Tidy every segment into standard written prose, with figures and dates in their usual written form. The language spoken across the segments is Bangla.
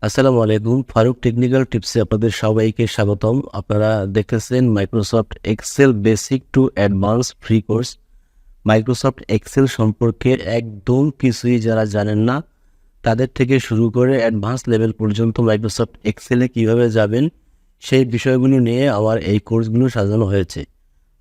আসসালামু আলাইকুম। ফারুক টেকনিক্যাল টিপসে আপনাদের সবাইকে স্বাগতম। আপনারা দেখতেছেন Microsoft Excel basic to advance free course. Microsoft Excel সম্পর্কে একদম কিছুই যারা জানেন না তাদের থেকে শুরু করে অ্যাডভান্স লেভেল পর্যন্ত মাইক্রোসফট এক্সেলে কীভাবে যাবেন সেই বিষয়গুলো নিয়ে আমার এই কোর্সগুলো সাজানো হয়েছে।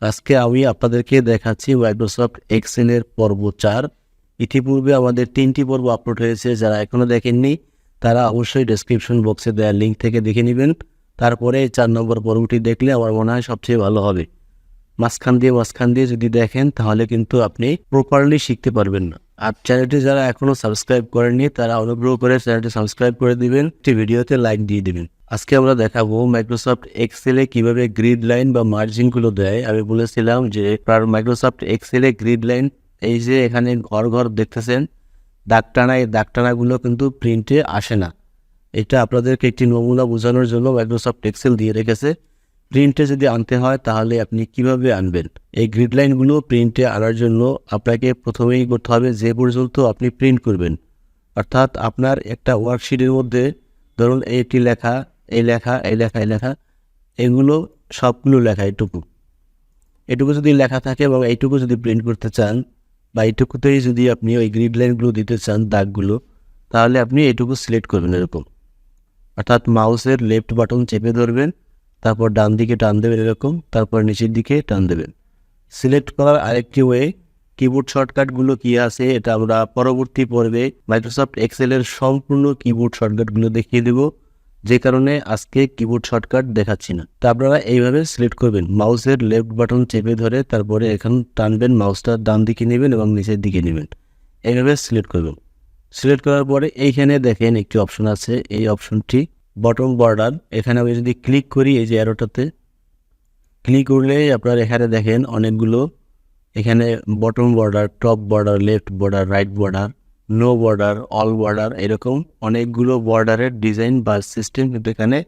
আজকে আমি আপনাদেরকে দেখাচ্ছি মাইক্রোসফট এক্সেলের পর্ব 4। ইতিপূর্বে আমাদের 3টি পর্ব আপলোড হয়েছে। যারা এখনও দেখেননি তারা অবশ্যই ডেসক্রিপশন বক্সে দেওয়া লিঙ্ক থেকে দেখে নেবেন। তারপরে 4 নম্বর পর্বটি দেখলে আমার মনে হয় সবচেয়ে ভালো হবে। মাঝখান দিয়ে যদি দেখেন তাহলে কিন্তু আপনি প্রপারলি শিখতে পারবেন না। আর চ্যানেলটি যারা এখনও সাবস্ক্রাইব করেননি তারা অনুগ্রহ করে চ্যানেলটি সাবস্ক্রাইব করে দিবেন, একটি ভিডিওতে লাইক দিয়ে দিবেন। আজকে আমরা দেখাবো মাইক্রোসফট এক্সেলে কিভাবে গ্রিড লাইন বা মার্জিনগুলো দেয়। আমি বলেছিলাম যে মাইক্রোসফট এক্সেলে গ্রিড লাইন, এই যে এখানে ঘর ঘর দেখতেছেন দাগটানা, এই দাগটানাগুলো কিন্তু প্রিন্টে আসে না। এটা আপনাদেরকে একটি নমুনা বোঝানোর জন্য মাইক্রোসফট এক্সেল দিয়ে রেখেছে। প্রিন্টে যদি আনতে হয় তাহলে আপনি কিভাবে আনবেন। এই গ্রিড লাইনগুলো প্রিন্টে আনার জন্য আপনাকে প্রথমেই করতে হবে যে পর্যন্ত আপনি প্রিন্ট করবেন। অর্থাৎ আপনার একটা ওয়ার্কশিটের মধ্যে ধরুন এইটি লেখা, এই লেখা, এই লেখা, এই লেখা, এগুলো সবগুলো লেখা এটুকু যদি লেখা থাকে এবং এইটুকু যদি প্রিন্ট করতে চান বা এইটুকুতেই যদি আপনি ওই গ্রিড লাইনগুলো দিতে চান দাগগুলো, তাহলে আপনি এইটুকু সিলেক্ট করবেন এরকম। অর্থাৎ মাউসের লেফট বাটন চেপে ধরবেন, তারপর ডান দিকে টান দেবেন এরকম, তারপর নিচের দিকে টান দেবেন। সিলেক্ট করার আরেকটি ওয়ে, কিবোর্ড শর্টকাটগুলো কী আছে এটা আমরা পরবর্তী পর্বে মাইক্রোসফট এক্সেলের সম্পূর্ণ কিবোর্ড শর্টকাটগুলো দেখিয়ে দেব, যে কারণে আজকে কিবোর্ড শর্টকাট দেখাচ্ছি না। তা আপনারা এইভাবে সিলেক্ট করবেন, মাউসের লেফট বাটন চেপে ধরে তারপরে এখানে টানবেন, মাউসটা ডান দিকে নেবেন এবং নিচের দিকে নেবেন, এইভাবে সিলেক্ট করবেন। সিলেক্ট করার পরে এইখানে দেখেন একটি অপশন আছে, এই অপশনটি বটম বর্ডার। এখানে আমি যদি ক্লিক করি, এই যে অ্যারোটাতে ক্লিক করলে আপনার এখানে দেখেন অনেকগুলো, এখানে bottom border, top border, left border, right border, no border, all border, এরকম অনেকগুলো বর্ডারের ডিজাইন বা সিস্টেম কিন্তু এখানে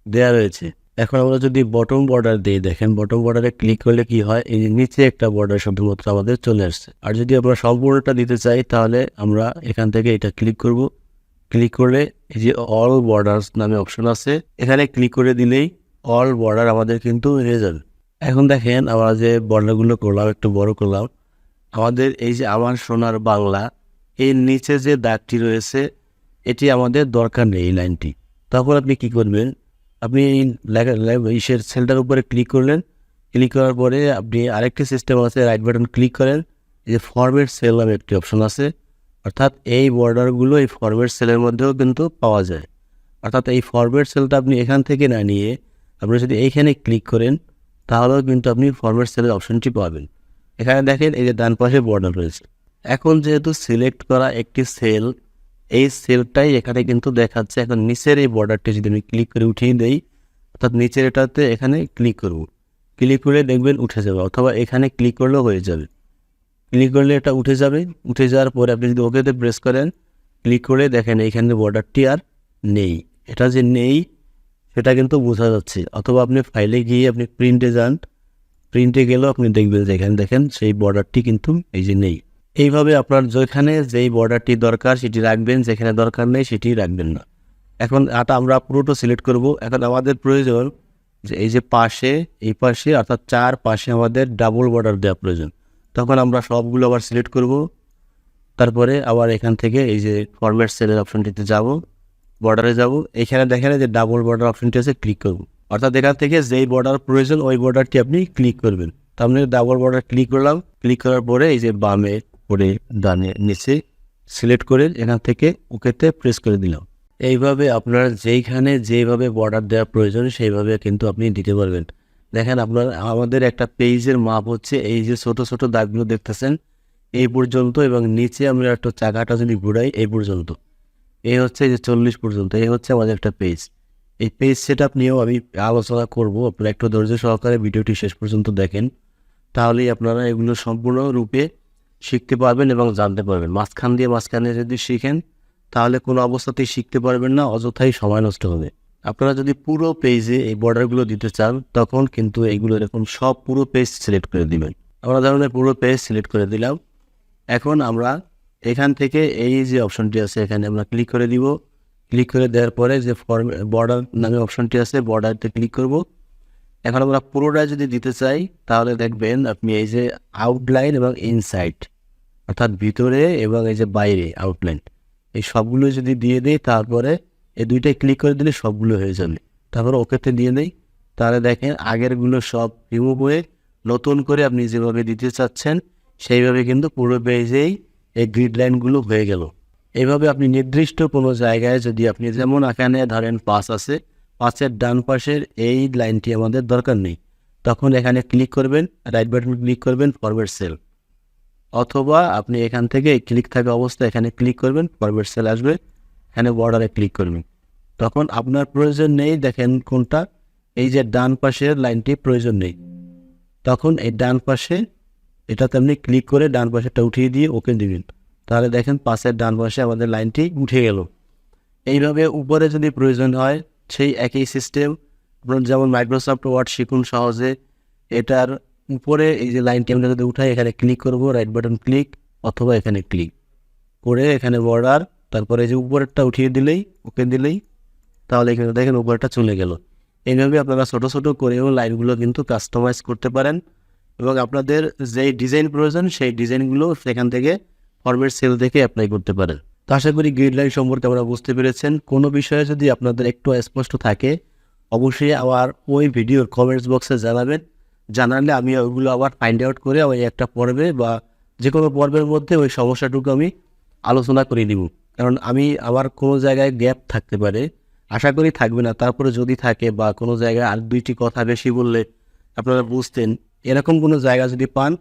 দেওয়া রয়েছে। এখন আমরা যদি বটম বর্ডার দিই, দেখেন বটম বর্ডারে ক্লিক করলে কি হয়, এই যে নিচে একটা বর্ডার শুধুমাত্র আমাদের চলে আসছে। আর যদি আমরা সম্পূর্ণটা দিতে চাই তাহলে আমরা এখান থেকে এটা ক্লিক করব। ক্লিক করলে এই যে অল বর্ডার্স নামে অপশন আছে, এখানে ক্লিক করে দিলেই অল বর্ডার আমাদের কিন্তু হয়ে যাবে। এখন দেখেন আমরা যে বর্ডারগুলো করলাম, একটু বড় করলাম, আমাদের এই যে আমার সোনার বাংলা, এর নিচে যে দাগটি রয়েছে এটি আমাদের দরকার নেই, এই লাইনটি। তখন আপনি কি করবেন, আপনি ইসের সেলটার উপরে ক্লিক করলেন। ক্লিক করার পরে আপনি আরেকটি সিস্টেম আছে, রাইট বাটন ক্লিক করেন, এই যে ফরম্যাট সেল নামে একটি অপশন আছে। অর্থাৎ এই বর্ডারগুলো এই ফরম্যাট সেলের মধ্যেও কিন্তু পাওয়া যায়। অর্থাৎ এই ফরম্যাট সেলটা আপনি এখান থেকে না নিয়ে আপনি যদি এইখানে ক্লিক করেন তাহলেও কিন্তু আপনি ফরম্যাট সেলের অপশনটি পাবেন। এখানে দেখেন এই যে ডান পাশে বর্ডার রয়েছে। এখন যেহেতু সিলেক্ট করা একটি সেল, এই সেলটাই এখানে কিন্তু দেখাচ্ছে। এখন নিচের এই বর্ডারটি যদি আমি ক্লিক করে উঠিয়ে দেই, অর্থাৎ নিচের এটাতে এখানে ক্লিক করব, ক্লিক করে দেখবেন উঠে যাবে, অথবা এখানে ক্লিক করলেও হয়ে যাবে। ক্লিক করলে এটা উঠে যাবে। উঠে যাওয়ার পরে আপনি যদি ওকেতে প্রেস করেন, ক্লিক করে দেখেন এইখানে বর্ডারটি আর নেই। এটা যে নেই সেটা কিন্তু বোঝা যাচ্ছে। অথবা আপনি ফাইলে গিয়ে আপনি প্রিন্টে যান, প্রিন্টে গেলেও আপনি দেখবেন যে এখানে দেখেন সেই বর্ডারটি কিন্তু এই যে নেই। এইভাবে আপনার যেখানে যেই বর্ডারটি দরকার সেটি রাখবেন, যেখানে দরকার নেই সেটি রাখবেন না। এখন আমরা পুরোটা সিলেক্ট করব। এখন আমাদের প্রয়োজন যে এই যে পাশে, এই পাশে অর্থাৎ 4 পাশে আমাদের ডাবল বর্ডার দেওয়া প্রয়োজন। তখন আমরা সবগুলো আবার সিলেক্ট করব। তারপরে আবার এখান থেকে এই যে ফরম্যাট সেলের অপশনটিতে যাব, বর্ডারে যাব, এখানে দেখেন যে ডাবল বর্ডার অপশনটি আছে, ক্লিক করব। অর্থাৎ এখান থেকে যেই বর্ডার প্রয়োজন ওই বর্ডারটি আপনি ক্লিক করবেন। তার মানে ডাবল বর্ডার ক্লিক করলাম। ক্লিক করার পরে এই যে বামে পরে ডানে নিচে সিলেক্ট করে এখান থেকে ওকেতে প্রেস করে দিলাম। এইভাবে আপনার যেইভাবে বর্ডার দেওয়া প্রয়োজন সেইভাবে কিন্তু আপনি দিতে পারবেন। দেখেন আমাদের একটা পেজের মাপ হচ্ছে এই যে ছোট ছোট দাগগুলো দেখতেছেন এই পর্যন্ত, এবং নিচে আমরা একটা চাকাটা যদি ঘুরাই এই পর্যন্ত, এই হচ্ছে যে 40 পর্যন্ত, এই হচ্ছে আমাদের একটা পেজ। এই পেজ সেট আপ নিয়েও আমি আলোচনা করব। আপনারা একটু ধৈর্য সহকারে ভিডিওটি শেষ পর্যন্ত দেখেন, তাহলেই আপনারা এগুলো সম্পূর্ণরূপে শিখতে পারবেন এবং জানতে পারবেন। মাঝখানে যদি শিখেন তাহলে কোনো অবস্থাতেই শিখতে পারবেন না, অযথাই সময় নষ্ট হবে। আপনারা যদি পুরো পেজে এই বর্ডারগুলো দিতে চান তখন কিন্তু এইগুলো এরকম সব পুরো পেজ সিলেক্ট করে দিবেন। আমরা ধরনের পুরো পেজ সিলেক্ট করে দিলাম। এখন আমরা এখান থেকে এই যে অপশনটি আছে এখানে আমরা ক্লিক করে দিব। ক্লিক করে দেওয়ার পরে যে বর্ডার নামে অপশনটি আছে, বর্ডারতে ক্লিক করব। এখন আমরা পুরোটা যদি দিতে চাই তাহলে দেখবেন আপনি এই যে আউটলাইন এবং ইনসাইড, অর্থাৎ ভিতরে এবং এই যে বাইরে আউটলাইন, এই সবগুলো যদি দিয়ে দিই তারপরে এই দুইটাই ক্লিক করে দিলে সবগুলো হয়ে যাবে। তারপরে ওকেতে দিয়ে দিই, তাহলে দেখেন আগেরগুলো সব রিমুভ হয়ে নতুন করে আপনি যেভাবে দিতে চাচ্ছেন সেইভাবে কিন্তু পুরো পেজেই এই গ্রিড লাইনগুলো হয়ে গেল। এইভাবে আপনি নির্দিষ্ট কোনো জায়গায় যদি আপনি, যেমন এখানে ধরেন 5 আছে, 5-এর ডান পাশের এই লাইনটি আমাদের দরকার নেই, তখন এখানে ক্লিক করবেন, রাইট বাটন ক্লিক করবেন, ফরওয়ার্ড সেল, অথবা আপনি এখান থেকে ক্লিক থাকা অবস্থায় এখানে ক্লিক করবেন, ফরওয়ার্ড সেল আসবে, এখানে বর্ডারে ক্লিক করবেন। তখন আপনার প্রয়োজন নেই, দেখেন কোনটা, এই যে ডান পাশের লাইনটি প্রয়োজন নেই, তখন এই ডান পাশে এটাতে আপনি ক্লিক করে ডান পাশেরটা উঠিয়ে দিয়ে ওকে দিবেন, তাহলে দেখেন 5-এর ডান পাশে আমাদের লাইনটি উঠে গেল। এইভাবে উপরে যদি প্রয়োজন হয় সেই একই সিস্টেম, যেমন মাইক্রোসফট ওয়ার্ড শিখুন সহজে, এটার উপরে এই যে লাইনটি আমরা যদি উঠাই এখানে ক্লিক করব, রাইট বাটন ক্লিক, অথবা এখানে ক্লিক করে এখানে বর্ডার, তারপরে এই যে উপরেরটা উঠিয়ে দিলেই ওকে দিলেই, তাহলে এখানে দেখেন উপরেরটা চলে গেল। এইভাবে আপনারা ছোটো ছোটো করেও লাইনগুলো কিন্তু কাস্টমাইজ করতে পারেন এবং আপনাদের যেই ডিজাইন প্রয়োজন সেই ডিজাইনগুলো সেখান থেকে ফরম্যাট সেল থেকে অ্যাপ্লাই করতে পারেন। তো আশা করি গাইডলাইন সম্পর্কে আপনারা বুঝতে পেরেছেন। কোনো বিষয়ে যদি আপনাদের একটু স্পষ্ট থাকে অবশ্যই আমার ওই ভিডিওর কমেন্টস বক্সে জানাবেন, জানালে আমি ওইগুলো আবার ফাইন্ড আউট করে ওই একটা পর্বে বা যে কোনো পর্বের মধ্যে ওই সমস্যাটুকু আমি আলোচনা করে দিব। কারণ আমার কোনো জায়গায় গ্যাপ থাকতে পারে, আশা করি থাকবে না, তারপরে যদি থাকে বা কোনো জায়গায় আর দুইটি কথা বেশি বললে আপনারা বুঝতেন, এরকম কোনো জায়গা যদি পান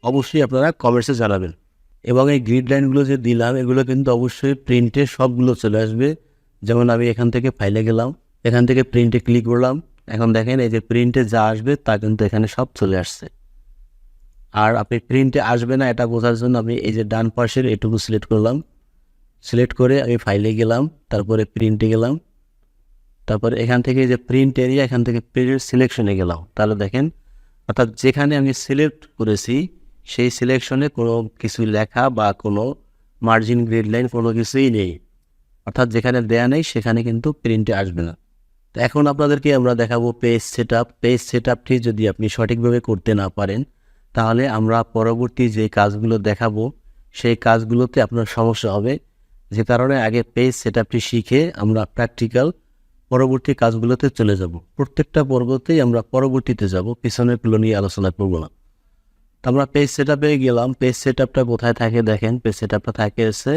অবশ্যই আপনারা কমেন্টসে জানাবেন। এবং এই গ্রিড লাইনগুলো যে দিলাম এগুলো কিন্তু অবশ্যই প্রিন্টে সবগুলো চলে আসবে। যেমন আমি এখান থেকে ফাইলে গেলাম, এখান থেকে প্রিন্টে ক্লিক করলাম, এখন দেখেন এই যে প্রিন্টে যা আসবে তা কিন্তু এখানে সব চলে আসছে। আর আপনি প্রিন্টে আসবে না এটা বোঝার জন্য আমি এই যে ডান পাশের এটুকু সিলেক্ট করলাম, সিলেক্ট করে আমি ফাইলে গেলাম, তারপরে প্রিন্টে গেলাম, তারপরে এখান থেকে যে প্রিন্ট এরিয়া, এখান থেকে প্রিন্ট সিলেকশনে গেলাম, তাহলে দেখেন অর্থাৎ যেখানে আমি সিলেক্ট করেছি সেই সিলেকশনে কোনো কিছু লেখা বা কোনো মার্জিন গ্রিড লাইন কোনো কিছুই নেই, অর্থাৎ যেখানে দেয়া নেই সেখানে কিন্তু প্রিন্টে আসবে না। তো এখন আপনাদেরকে আমরা দেখাবো পেজ সেটআপ। পেজ সেটআপটি যদি আপনি সঠিকভাবে করতে না পারেন তাহলে আমরা পরবর্তী যে কাজগুলো দেখাবো সেই কাজগুলোতে আপনার সমস্যা হবে, যে কারণে আগে পেজ সেটআপটি শিখে আমরা প্র্যাকটিক্যাল পরবর্তী কাজগুলোতে চলে যাব। প্রত্যেকটা পর্বতেই আমরা পরবর্তীতে যাব, পিছনেরগুলো নিয়ে আলোচনা করব না। তো আমরা পেজ সেটআপে গেলাম। পেজ সেটআপটা কোথায় থাকে দেখেন, পেজ সেটআপটা থাকে এসে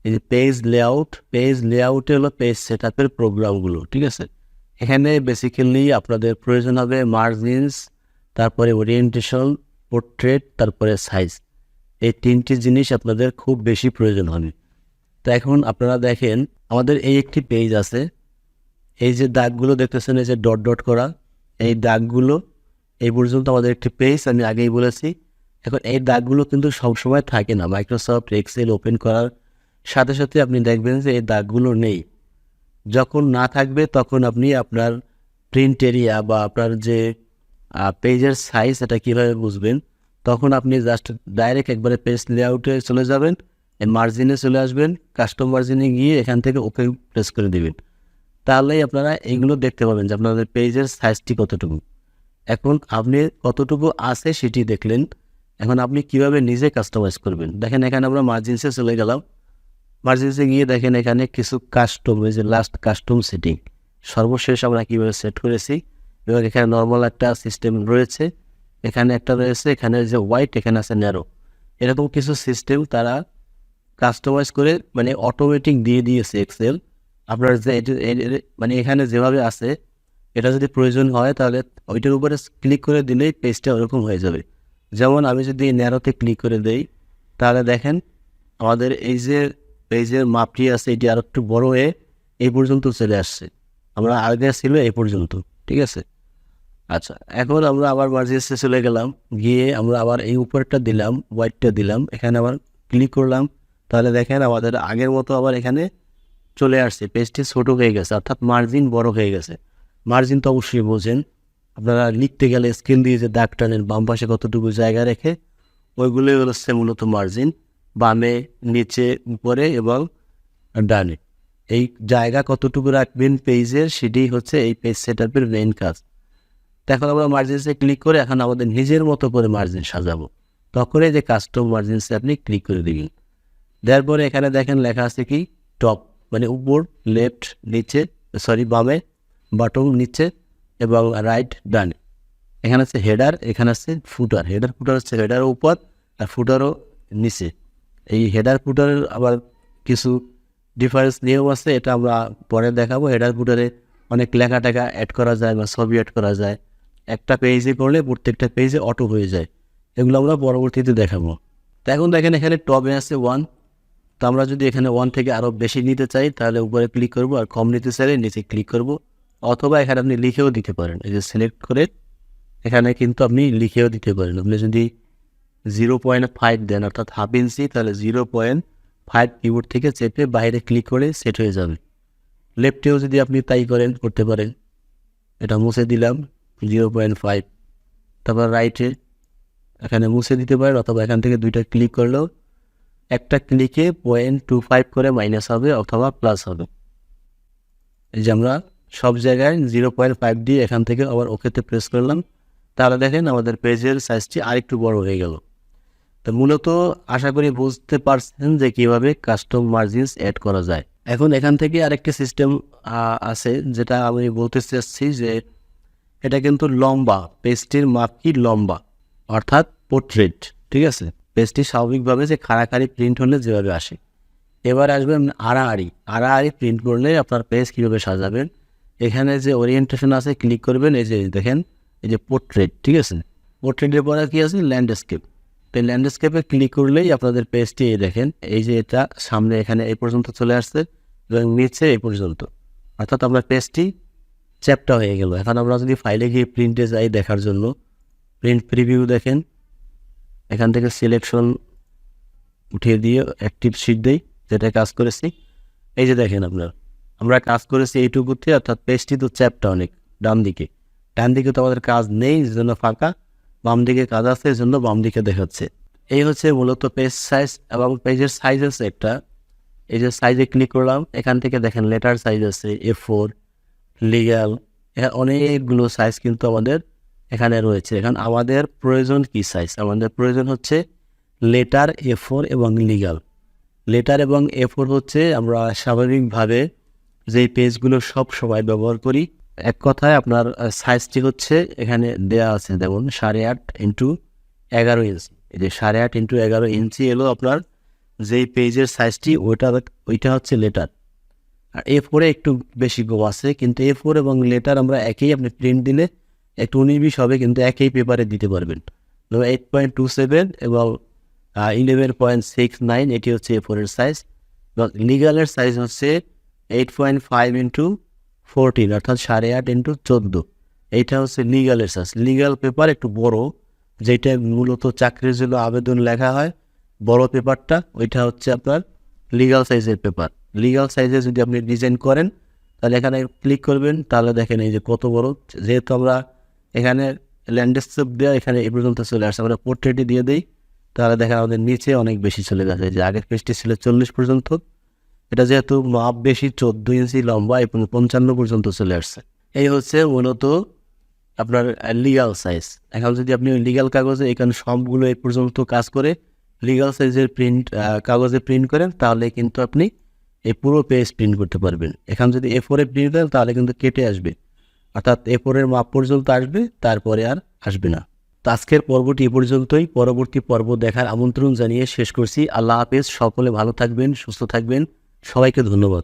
এই যে পেজ লেআউট। পেজ লেআউটে হলো পেজ সেটআপের প্রোগ্রামগুলো, ঠিক আছে। এখানে বেসিক্যালি আপনাদের প্রয়োজন হবে মার্জিনস, তারপরে ওরিয়েন্টেশন, পোর্ট্রেট, তারপরে সাইজ। এই তিনটি জিনিস আপনাদের খুব বেশি প্রয়োজন হবে। তো এখন আপনারা দেখেন আমাদের এই একটি পেজ আছে, এই যে দাগগুলো দেখতেছেন এই যে ডট ডট করা, এই দাগগুলো এই পর্যন্ত আমাদের একটি পেজ, আমি আগেই বলেছি। এখন এই দাগগুলো কিন্তু সবসময় থাকে না, মাইক্রোসফট এক্সেল ওপেন করার সাথে সাথে আপনি দেখবেন যে এই দাগগুলো নেই। যখন না থাকবে তখন আপনি আপনার প্রিন্ট এরিয়া বা আপনার যে পেজের সাইজ এটা কীভাবে বুঝবেন, তখন আপনি জাস্ট ডাইরেক্ট একবারে পেজ লেআউটে চলে যাবেন, মার্জিনে চলে আসবেন, কাস্টম মার্জিনে গিয়ে এখান থেকে ওকে প্রেস করে দেবেন, তাহলেই আপনারা এইগুলো দেখতে পাবেন যে আপনাদের পেজের সাইজটি কতটুকু। এখন আপনি কতটুকু আছে সেটি দেখলেন, এখন আপনি কিভাবে নিজে কাস্টমাইজ করবেন দেখেন। এখানে আমরা মার্জিনসে চলে গেলাম, মার্জিনসে গিয়ে দেখেন এখানে কিছু কাস্টম, এই যে লাস্ট কাস্টম সেটিং সর্বশেষ আমরা কীভাবে সেট করেছি। এবং এখানে নর্মাল একটা সিস্টেম রয়েছে, এখানে একটা রয়েছে, এখানে যে হোয়াইট, এখানে আছে ন্যারো, এরকম কিছু সিস্টেম তারা কাস্টমাইজ করে মানে অটোমেটিক দিয়ে দিয়েছে এক্সেল। আপনার যে মানে এখানে যেভাবে আছে এটা যদি প্রয়োজন হয় তাহলে ওইটার উপরে ক্লিক করে দিলেই পেজটা ওরকম হয়ে যাবে। যেমন আমি যদি ন্যারোতে ক্লিক করে দেই তাহলে দেখেন আমাদের এই যে পেজের মাপটি আছে এটি আর একটু বড় হয়ে এই পর্যন্ত চলে আসছে, আমরা আগে ছিল এই পর্যন্ত, ঠিক আছে। আচ্ছা, এখন আমরা আবার মার্জিনসে চলে গেলাম, গিয়ে আমরা আবার এই উপরটা দিলাম, হোয়াইটটা দিলাম, এখানে আবার ক্লিক করলাম, তাহলে দেখেন আমাদের আগের মতো আবার এখানে চলে আসছে, পেজটি ছোটো হয়ে গেছে, অর্থাৎ মার্জিন বড় হয়ে গেছে। মার্জিন তো অবশ্যই বোঝেন, আপনারা লিখতে গেলে স্কেল দিয়ে যে দাগ টানেন বাম পাশে কতটুকু জায়গা রেখে, ওইগুলোই হচ্ছে মূলত মার্জিন, বামে, নিচে, উপরে এবং ডানে। এই জায়গা কতটুকু রাখবেন পেজের, সেটাই হচ্ছে এই পেজ সেটআপের মেইন কাজ। তো এখন আমরা মার্জিনসে ক্লিক করে এখন আমাদের নিজের মতো করে মার্জিন সাজাবো। তখন এই যে কাস্টম মার্জিনসে আপনি ক্লিক করে দিবেন। দেওয়ার পরে এখানে দেখেন লেখা আছে কি টপ, মানে উপর, লেফট নিচে, বামে, বটম নিচে এবং রাইট ডানে। এখানে আছে হেডার, এখানে আছে ফুটার। হেডার ফুটার হচ্ছে হেডারও উপর আর ফুটারও নিচে। এই হেডার ফুটারের আবার কিছু ডিফারেন্স নিয়ম আছে, এটা আমরা পরে দেখাবো। হেডার ফুটারে অনেক লেখা টেখা অ্যাড করা যায় বা ছবি অ্যাড করা যায়। একটা পেজে করলে প্রত্যেকটা পেজে অটো হয়ে যায়, এগুলো আমরা পরবর্তীতে দেখাবো। তো এখন দেখেন এখানে টপে আছে 1। তো আমরা যদি এখানে 1 থেকে আরও বেশি নিতে চাই তাহলে উপরে ক্লিক করব, আর কম নিতে চাইলে নিচে ক্লিক করব। অথবা এখানে আপনি লিখেও দিতে পারেন, এই যে সিলেক্ট করে এখানে কিন্তু আপনি লিখেও দিতে পারেন। আপনি যদি 0.5 দেন অর্থাৎ হাফ ইঞ্চি, তাহলে 0.5 কিবোর্ড থেকে চেপে বাইরে ক্লিক করে সেট হয়ে যাবে। লেফটেও যদি আপনি তাই করতে পারেন। এটা মুছে দিলাম 0.5। তারপর রাইটে এখানে মুছে দিতে পারেন, অথবা এখান থেকে দুইটা ক্লিক করলেও একটা ক্লিকে 0.25 করে মাইনাস হবে অথবা প্লাস হবে। এই যে আমরা সব জায়গায় 0.5 দিয়ে এখান থেকে আবার ওকেতে প্রেস করলাম, তাহলে দেখেন আমাদের পেজের সাইজটি আরেকটু বড় হয়ে গেল। তো মূলত আশা করি বুঝতে পারছেন যে কীভাবে কাস্টম মার্জিনস অ্যাড করা যায়। এখন এখান থেকে আরেকটা সিস্টেম আছে, যেটা আমি বলতে চাচ্ছি যে এটা কিন্তু লম্বা, পেজটির মাপ কি লম্বা, অর্থাৎ পোর্ট্রেট। ঠিক আছে, পেজটি স্বাভাবিকভাবে যে খাড়াখাড়ি প্রিন্ট হলে যেভাবে আসে, এবার আসবেন আড়াআড়ি প্রিন্ট করলে আপনার পেজ কীভাবে সাজাবেন। এখানে যে ওরিয়েন্টেশন আছে ক্লিক করবেন, এই যে দেখেন এই যে পোর্ট্রেট। ঠিক আছে, পোর্ট্রেটের পরে কী আছে ল্যান্ডস্কেপ। তো এই ল্যান্ডস্কেপে ক্লিক করলেই আপনাদের পেজটি দেখেন এই যে এটা সামনে এখানে এই পর্যন্ত চলে আসছে এবং নিচে এই পর্যন্ত, অর্থাৎ আপনার পেজটি চ্যাপ্টা হয়ে গেল। এখন আমরা যদি ফাইলে গিয়ে প্রিন্টে যাই দেখার জন্য, প্রিন্ট প্রিভিউ দেখেন, এখান থেকে সিলেকশন উঠিয়ে দিয়ে অ্যাক্টিভ শিট দেই, যেটা কাজ করেছি। এই যে দেখেন আমরা কাজ করেছি এইটুকুতে, অর্থাৎ পেজটি তো চ্যাপ্টা অনেক ডান দিকে তো আমাদের কাজ নেই, এই জন্য ফাঁকা। বাম দিকে কাজ আছে, এই জন্য বাম দিকে দেখাচ্ছে। এই হচ্ছে মূলত পেজ সাইজ। এবং পেজের সাইজ আছে একটা, এই যে সাইজে ক্লিক করলাম, এখান থেকে দেখেন লেটার সাইজ আছে A4, লিগ্যাল, অনেকগুলো সাইজ কিন্তু আমাদের এখানে রয়েছে। এখন আমাদের প্রয়োজন কি সাইজ? আমাদের প্রয়োজন হচ্ছে লেটার A4 এবং লিগ্যাল। লেটার এবং A4 হচ্ছে আমরা স্বাভাবিকভাবে যেই পেজগুলো সব সময় ব্যবহার করি। এক কথায় আপনার সাইজটি হচ্ছে এখানে দেয়া আছে, দেখুন 8.5 ইন্টু 11 ইঞ্চি। এই যে 8.5 ইন্টু 11 ইঞ্চি এলো আপনার যেই পেজের সাইজটি, ওইটা হচ্ছে লেটার। আর A4 একটু বেশি কম আছে, কিন্তু A4 এবং লেটার আমরা একই, আপনি প্রিন্ট দিলে একটু 19-20 হবে, কিন্তু একই পেপারে দিতে পারবেন। 8.27 এবং 11.69 এটি হচ্ছে A4 এর সাইজ। এবং লিগ্যালের সাইজ হচ্ছে 8.5 ইন্টু 14, অর্থাৎ 8.5 ইন্টু 14। এইটা হচ্ছে লিগ্যালের সাইজ। লিগ্যাল পেপার একটু বড়, যেটা মূলত চাকরির জন্য আবেদন লেখা হয়, বড় পেপারটা ওইটা হচ্ছে আপনার লিগ্যাল সাইজের পেপার। লিগ্যাল সাইজে যদি আপনি ডিজাইন করেন তাহলে এখানে ক্লিক করবেন, তাহলে দেখেন এই যে কত বড়। যেহেতু আমরা এখানে ল্যান্ডস্কেপ দেওয়া এখানে এই পর্যন্ত চলে আসছে, আমরা পোর্ট্রেটে দিয়ে দিই, তাহলে দেখেন আমাদের নিচে অনেক বেশি চলে গেছে। যে আগের পেজটি ছিল 40 পর্যন্ত, এটা যেহেতু মাপ বেশি 14 ইঞ্চি লম্বা, এবং 55 পর্যন্ত চলে আসছে। এই হচ্ছে মূলত আপনার লিগ্যাল সাইজ। এখন যদি আপনি লিগ্যাল কাগজে এখানে সবগুলো এই পর্যন্ত কাজ করে লিগ্যাল সাইজের কাগজে প্রিন্ট করেন, তাহলে কিন্তু আপনি এই পুরো পেজ প্রিন্ট করতে পারবেন। এখন যদি A4 প্রিন্ট দেন তাহলে কিন্তু কেটে আসবে, অর্থাৎ A4 মাপ পর্যন্ত আসবে, তারপরে আর আসবে না। তো আজকের পর্বটি এ পর্যন্তই। পরবর্তী পর্ব দেখার আমন্ত্রণ জানিয়ে শেষ করছি। আল্লাহ হাফেজ। সকলে ভালো থাকবেন, সুস্থ থাকবেন। সবাইকে ধন্যবাদ।